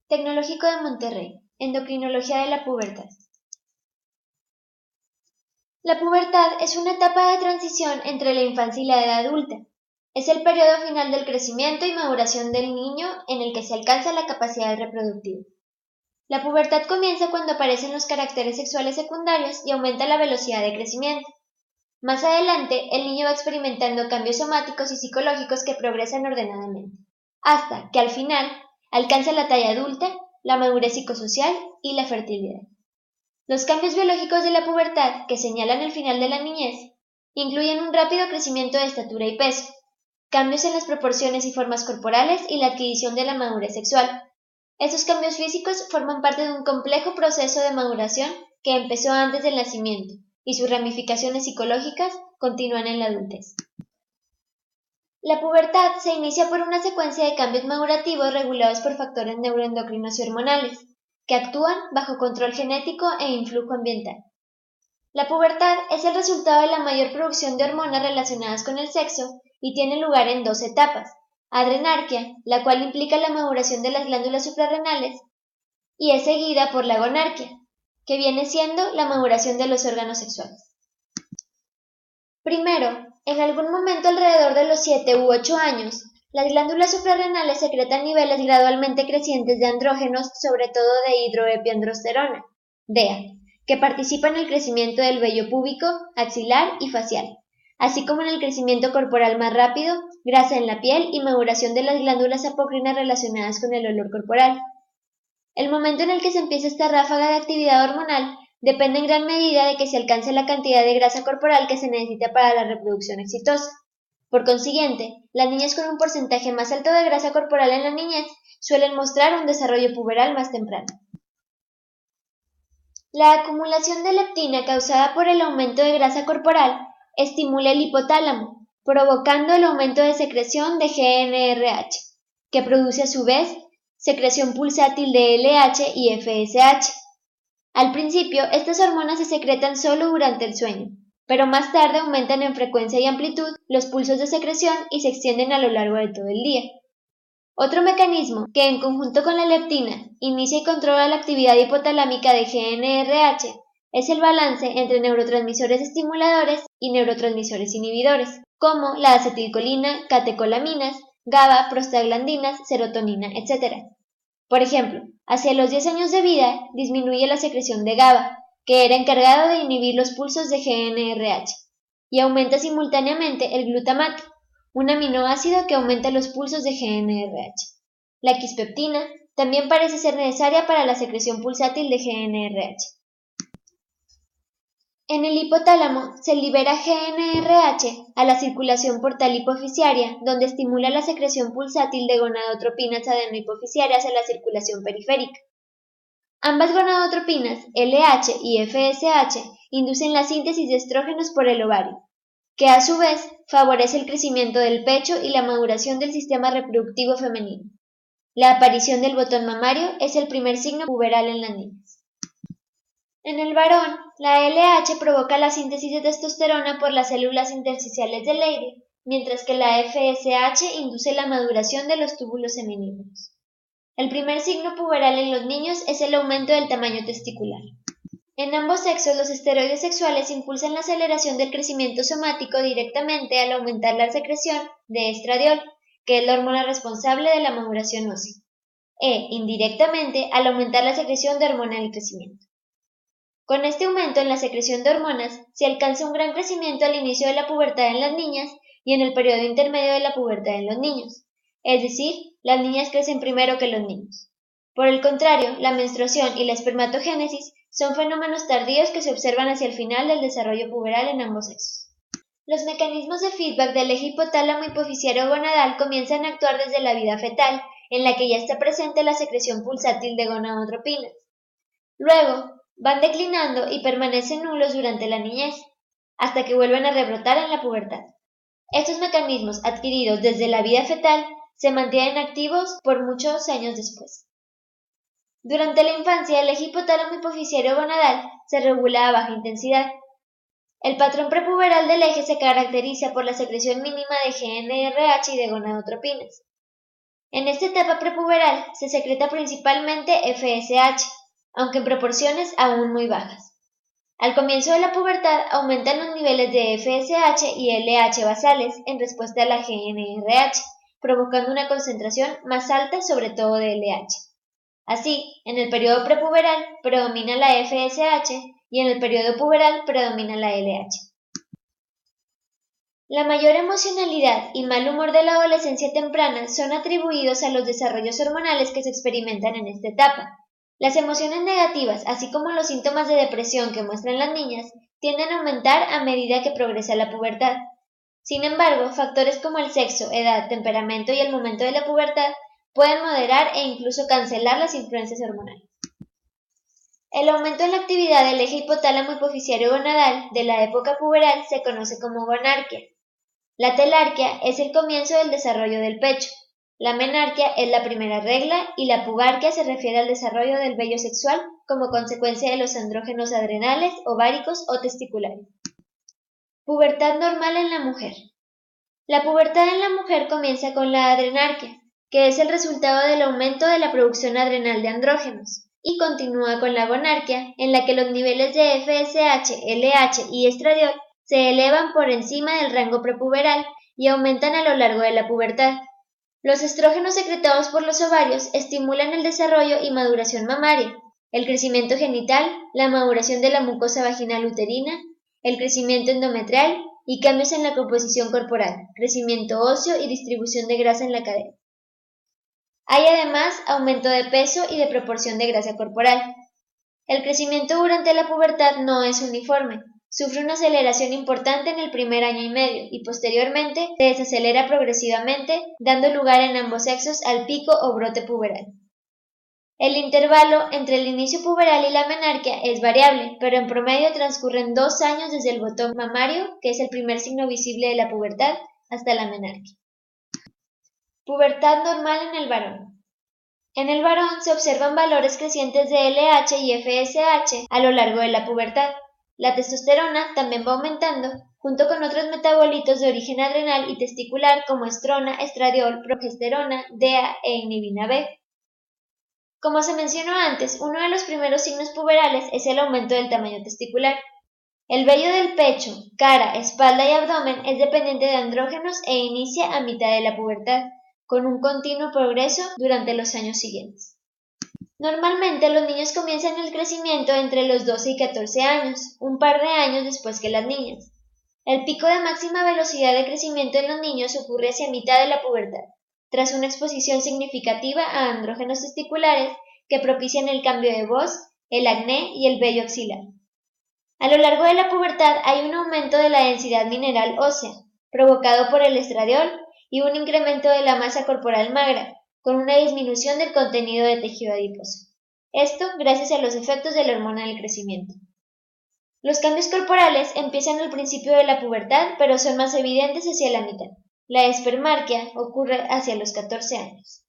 Tecnológico de Monterrey, Endocrinología de la pubertad. La pubertad es una etapa de transición entre la infancia y la edad adulta. Es el periodo final del crecimiento y maduración del niño en el que se alcanza la capacidad reproductiva. La pubertad comienza cuando aparecen los caracteres sexuales secundarios y aumenta la velocidad de crecimiento. Más adelante, el niño va experimentando cambios somáticos y psicológicos que progresan ordenadamente, hasta que al final alcanza la talla adulta, la madurez psicosocial y la fertilidad. Los cambios biológicos de la pubertad, que señalan el final de la niñez, incluyen un rápido crecimiento de estatura y peso, cambios en las proporciones y formas corporales y la adquisición de la madurez sexual. Estos cambios físicos forman parte de un complejo proceso de maduración que empezó antes del nacimiento, y sus ramificaciones psicológicas continúan en la adultez. La pubertad se inicia por una secuencia de cambios madurativos regulados por factores neuroendocrinos y hormonales, que actúan bajo control genético e influjo ambiental. La pubertad es el resultado de la mayor producción de hormonas relacionadas con el sexo y tiene lugar en dos etapas: adrenarquia, la cual implica la maduración de las glándulas suprarrenales, y es seguida por la gonarquia, que viene siendo la maduración de los órganos sexuales. Primero, en algún momento alrededor de los 7 u 8 años, las glándulas suprarrenales secretan niveles gradualmente crecientes de andrógenos, sobre todo de hidroepiandrosterona, DEA, que participa en el crecimiento del vello púbico, axilar y facial, así como en el crecimiento corporal más rápido, grasa en la piel y maduración de las glándulas apocrinas relacionadas con el olor corporal. El momento en el que se empieza esta ráfaga de actividad hormonal depende en gran medida de que se alcance la cantidad de grasa corporal que se necesita para la reproducción exitosa. Por consiguiente, las niñas con un porcentaje más alto de grasa corporal en la niñez suelen mostrar un desarrollo puberal más temprano. La acumulación de leptina causada por el aumento de grasa corporal estimula el hipotálamo, provocando el aumento de secreción de GnRH, que produce a su vez secreción pulsátil de LH y FSH. Al principio, estas hormonas se secretan solo durante el sueño, pero más tarde aumentan en frecuencia y amplitud los pulsos de secreción y se extienden a lo largo de todo el día. Otro mecanismo que, en conjunto con la leptina, inicia y controla la actividad hipotalámica de GnRH es el balance entre neurotransmisores estimuladores y neurotransmisores inhibidores, como la acetilcolina, catecolaminas, GABA, prostaglandinas, serotonina, etc. Por ejemplo, hacia los 10 años de vida disminuye la secreción de GABA, que era encargado de inhibir los pulsos de GnRH, y aumenta simultáneamente el glutamato, un aminoácido que aumenta los pulsos de GnRH. La quispeptina también parece ser necesaria para la secreción pulsátil de GnRH. En el hipotálamo se libera GnRH a la circulación portal hipofisiaria, donde estimula la secreción pulsátil de gonadotropinas adenohipofisiarias a la circulación periférica. Ambas gonadotropinas, LH y FSH, inducen la síntesis de estrógenos por el ovario, que a su vez favorece el crecimiento del pecho y la maduración del sistema reproductivo femenino. La aparición del botón mamario es el primer signo puberal en las niñas. En el varón, la LH provoca la síntesis de testosterona por las células intersticiales de Leydig, mientras que la FSH induce la maduración de los túbulos seminíferos. El primer signo puberal en los niños es el aumento del tamaño testicular. En ambos sexos, los esteroides sexuales impulsan la aceleración del crecimiento somático directamente al aumentar la secreción de estradiol, que es la hormona responsable de la maduración ósea, e indirectamente al aumentar la secreción de hormona del crecimiento. Con este aumento en la secreción de hormonas, se alcanza un gran crecimiento al inicio de la pubertad en las niñas y en el periodo intermedio de la pubertad en los niños, es decir, las niñas crecen primero que los niños. Por el contrario, la menstruación y la espermatogénesis son fenómenos tardíos que se observan hacia el final del desarrollo puberal en ambos sexos. Los mecanismos de feedback del eje hipotálamo hipofisiario gonadal comienzan a actuar desde la vida fetal, en la que ya está presente la secreción pulsátil de gonadotropinas. Luego, van declinando y permanecen nulos durante la niñez, hasta que vuelven a rebrotar en la pubertad. Estos mecanismos, adquiridos desde la vida fetal, se mantienen activos por muchos años después. Durante la infancia, el eje hipotálamo hipofisiario gonadal se regula a baja intensidad. El patrón prepuberal del eje se caracteriza por la secreción mínima de GnRH y de gonadotropinas. En esta etapa prepuberal se secreta principalmente FSH, aunque en proporciones aún muy bajas. Al comienzo de la pubertad aumentan los niveles de FSH y LH basales en respuesta a la GnRH, provocando una concentración más alta sobre todo de LH. Así, en el periodo prepuberal predomina la FSH y en el periodo puberal predomina la LH. La mayor emocionalidad y mal humor de la adolescencia temprana son atribuidos a los desarrollos hormonales que se experimentan en esta etapa. Las emociones negativas, así como los síntomas de depresión que muestran las niñas, tienden a aumentar a medida que progresa la pubertad. Sin embargo, factores como el sexo, edad, temperamento y el momento de la pubertad pueden moderar e incluso cancelar las influencias hormonales. El aumento en la actividad del eje hipotálamo hipoficiario gonadal de la época puberal se conoce como gonarquia. La telarquia es el comienzo del desarrollo del pecho. La menarquia es la primera regla y la pubarquia se refiere al desarrollo del vello sexual como consecuencia de los andrógenos adrenales, ováricos o testiculares. Pubertad normal en la mujer. La pubertad en la mujer comienza con la adrenarquia, que es el resultado del aumento de la producción adrenal de andrógenos, y continúa con la gonarquia, en la que los niveles de FSH, LH y estradiol se elevan por encima del rango prepuberal y aumentan a lo largo de la pubertad. Los estrógenos secretados por los ovarios estimulan el desarrollo y maduración mamaria, el crecimiento genital, la maduración de la mucosa vaginal uterina, el crecimiento endometrial y cambios en la composición corporal, crecimiento óseo y distribución de grasa en la cadera. Hay además aumento de peso y de proporción de grasa corporal. El crecimiento durante la pubertad no es uniforme. Sufre una aceleración importante en el primer año y medio y posteriormente se desacelera progresivamente, dando lugar en ambos sexos al pico o brote puberal. El intervalo entre el inicio puberal y la menarquia es variable, pero en promedio transcurren 2 años desde el botón mamario, que es el primer signo visible de la pubertad, hasta la menarquia. Pubertad normal en el varón. En el varón se observan valores crecientes de LH y FSH a lo largo de la pubertad. La testosterona también va aumentando, junto con otros metabolitos de origen adrenal y testicular como estrona, estradiol, progesterona, DEA e inhibina B. Como se mencionó antes, uno de los primeros signos puberales es el aumento del tamaño testicular. El vello del pecho, cara, espalda y abdomen es dependiente de andrógenos e inicia a mitad de la pubertad, con un continuo progreso durante los años siguientes. Normalmente los niños comienzan el crecimiento entre los 12 y 14 años, un par de años después que las niñas. El pico de máxima velocidad de crecimiento en los niños ocurre hacia mitad de la pubertad, tras una exposición significativa a andrógenos testiculares que propician el cambio de voz, el acné y el vello axilar. A lo largo de la pubertad hay un aumento de la densidad mineral ósea, provocado por el estradiol, y un incremento de la masa corporal magra, con una disminución del contenido de tejido adiposo. Esto gracias a los efectos de la hormona del crecimiento. Los cambios corporales empiezan al principio de la pubertad, pero son más evidentes hacia la mitad. La espermarquia ocurre hacia los 14 años.